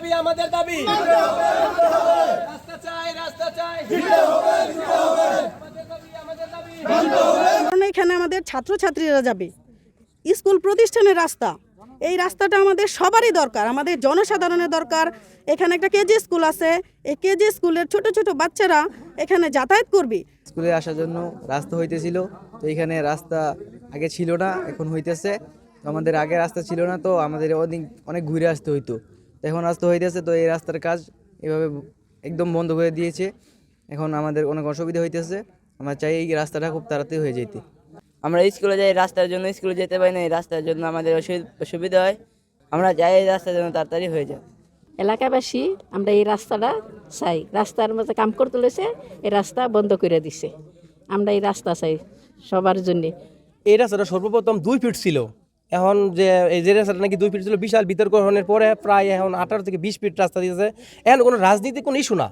দাবি আমাদের দাবি রাস্তা চাই আমাদের দাবি আমাদের দাবি। কারণ এখানে আমাদের ছাত্রছাত্রীরা যাবে, স্কুল প্রতিষ্ঠানের রাস্তা, এই রাস্তাটা আমাদের সবারই দরকার, আমাদের জনসাধারণের দরকার। এখানে একটা কেজি স্কুল আছে, এই কেজি স্কুলের ছোট ছোট বাচ্চারা এখানে যাতায়াত করবে। স্কুলে আসার জন্য রাস্তা হইতেছিল, তো এখানে রাস্তা আগে ছিল না, এখন হইতেছে। তো আমাদের আগে রাস্তা ছিল না, তো আমাদের অনেক ঘুরে আসতে হইতো, তো এখন রাস্তা হইতেছে। তো এই রাস্তার কাজ এভাবে একদম বন্ধ করে দিয়েছে, এখন আমাদের অনেক অসুবিধা হইতেছে। আমরা চাই এই রাস্তাটা খুব তাড়াতাড়ি হয়ে যেতে। আমরা স্কুলে যাই, রাস্তার জন্য স্কুলে যেতে পারি না, এই রাস্তার জন্য আমাদের অসুবিধা হয়। আমরা যাই এই রাস্তার জন্য তাড়াতাড়ি হয়ে যায়। এলাকাবাসী আমরা এই রাস্তাটা চাই, রাস্তার মধ্যে কাম করে তুলেছে, এই রাস্তা বন্ধ করে দিছে। আমরা এই রাস্তা চাই সবার জন্য। এই রাস্তাটা সর্বপ্রথম 2 ফিট ছিল, এখন এই যে রাস্তাটা নাকি 2 ফিট ছিল, বিশাল বিতর্ক হওয়ার পরে প্রায় এখন 18 থেকে 20 ফিট রাস্তা দিয়েছে। এখন কোনো রাজনীতির কোনো ইস্যু না,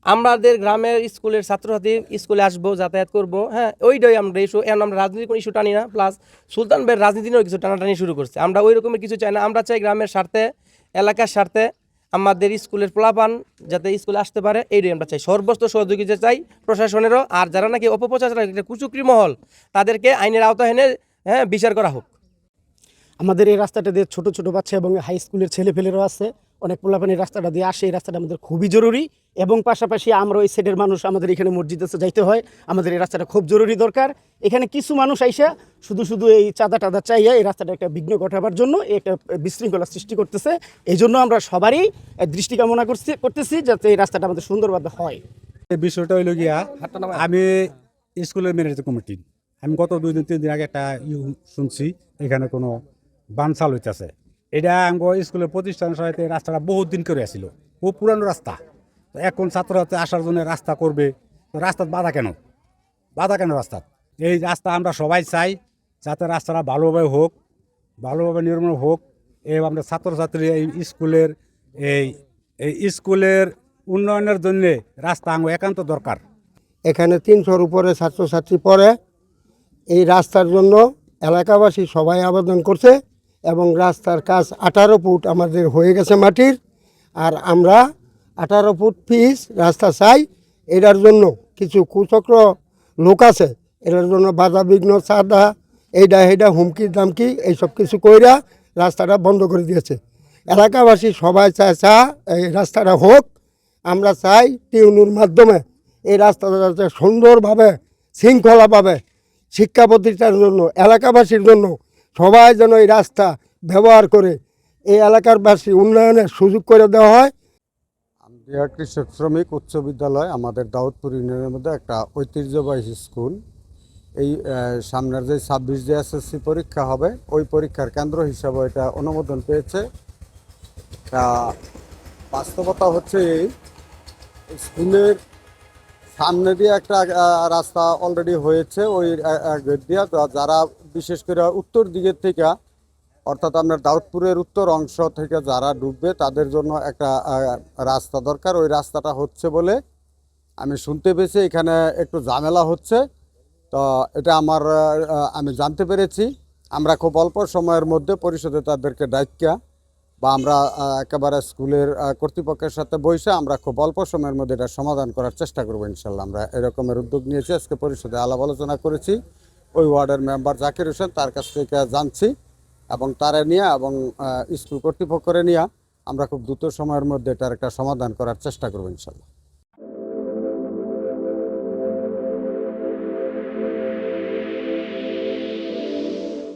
আমাদের গ্রামের স্কুলের ছাত্রছাত্রী স্কুলে আসবো, যাতায়াত করবো, হ্যাঁ ওইটাই আমরা ইস্যু। এখন আমরা রাজনীতির কোনো ইস্যু টানি না, প্লাস সুলতান ভাইয়ের রাজনীতি নিয়েও কিছু টানাটানি শুরু করছে। আমরা ওই রকমের কিছু চাই না, আমরা চাই গ্রামের স্বার্থে, এলাকার স্বার্থে আমাদের স্কুলের পোলাপান যাতে স্কুলে আসতে পারে, এইটাই আমরা চাই। সর্বোচ্চ সহযোগিতা চাই প্রশাসনেরও, আর যারা নাকি অপপ্রচার কুচক্রি মহল, তাদেরকে আইনের আওতায় এনে বিচার করা হোক। আমাদের এই রাস্তাটা দিয়ে ছোট ছোট বাচ্চা এবং হাই স্কুলের ছেলেপেলেরাও আছে, অনেক পোলাপান এই রাস্তাটা দিয়ে আসে। এই রাস্তাটা আমাদের খুবই জরুরি, এবং পাশাপাশি আমরা ওই সাইডের মানুষ, আমাদের এখানে মসজিদে যাইতে হয়, আমাদের এই রাস্তাটা খুব জরুরি দরকার। এখানে কিছু মানুষ আইসা শুধু এই চাঁদা টাদা চাইয়া এই রাস্তাটা একটা বিঘ্ন ঘটাবার জন্য একটা বিশৃঙ্খলা সৃষ্টি করতেছে। এই জন্য আমরা সবারই দৃষ্টি কামনা করতেছি যাতে এই রাস্তাটা আমাদের সুন্দরভাবে হয়। এই বিষয়টা হইল গিয়া, আমি স্কুলের ম্যানেজার কমিটি, আমি গত 2-3 দিন আগে একটা শুনছি এখানে কোনো বানসাল হইতেছে। এটা আমার স্কুলের প্রতিষ্ঠান সহায়তা এই রাস্তাটা বহুত দিন করে আসছিল, ও পুরানো রাস্তা। তো এখন ছাত্রছাত্রী আসার জন্য রাস্তা করবে, তো রাস্তার বাধা কেন রাস্তা? এই রাস্তা আমরা সবাই চাই যাতে রাস্তাটা ভালোভাবে হোক, ভালোভাবে নির্মাণ হোক। এবং আমরা ছাত্রছাত্রী এই স্কুলের উন্নয়নের জন্য রাস্তা আমার একান্ত দরকার। এখানে 300-র উপরে ছাত্রছাত্রী পড়ে। এই রাস্তার জন্য এলাকাবাসী সবাই আবেদন করছে, এবং রাস্তার কাজ 18 ফুট আমাদের হয়ে গেছে মাটির, আর আমরা 18 ফুট পিচ রাস্তা চাই। এটার জন্য কিছু কুচক্র লোক আছে, এটার জন্য বাধা বিঘ্ন, চাঁদা, এইটা হুমকি দামকি এইসব কিছু কইরা রাস্তাটা বন্ধ করে দিয়েছে। এলাকাবাসী সবাই চায় এই রাস্তাটা হোক। আমরা চাই টিউনুর মাধ্যমে এই রাস্তাটা যাতে সুন্দরভাবে শৃঙ্খলাভাবে শিক্ষা প্রতিষ্ঠানের জন্য, এলাকাবাসীর জন্য সবাই যেন এই রাস্তা ব্যবহার করে এই এলাকারবাসী উন্নয়নের সুযোগ করে দেওয়া হয়। আমরা কৃষক শ্রমিক উচ্চ বিদ্যালয়, আমাদের দাউদপুর ইউনিয়নের মধ্যে একটা ঐতিহ্যবাহী স্কুল। এই সামনের যে 26 যে এসএসসি পরীক্ষা হবে, ওই পরীক্ষার কেন্দ্র হিসাবে এটা অনুমোদন পেয়েছে। বাস্তবতা হচ্ছে এই স্কুলের সামনে দিয়ে একটা রাস্তা অলরেডি হয়েছে, ওই গেট দিয়ে যারা বিশেষ করে উত্তর দিকের থেকে, অর্থাৎ আপনার দাউদপুরের উত্তর অংশ থেকে যারা ঢুকবে তাদের জন্য একটা রাস্তা দরকার। ওই রাস্তাটা হচ্ছে বলে আমি শুনতে পেয়েছি, এখানে একটু ঝামেলা হচ্ছে। তো এটা আমি জানতে পেরেছি। আমরা খুব অল্প সময়ের মধ্যে পরিষদে তাদেরকে ডাইকা, বা আমরা একেবারে স্কুলের কর্তৃপক্ষের সাথে বসে আমরা খুব অল্প সময়ের মধ্যে এটা সমাধান করার চেষ্টা করবো ইনশাল্লাহ। আমরা এরকমের উদ্যোগ নিয়েছি, আজকে পরিষদে আলাপ আলোচনা করেছি। ওই ওয়ার্ডের মেম্বার জাকির হোসেন, তার কাছ থেকে জানছি, এবং তারা নিয়ে এবং স্কুল কর্তৃপক্ষরে নিয়ে আমরা খুব দ্রুত সময়ের মধ্যে এটার একটা সমাধান করার চেষ্টা করবো ইনশাল্লাহ।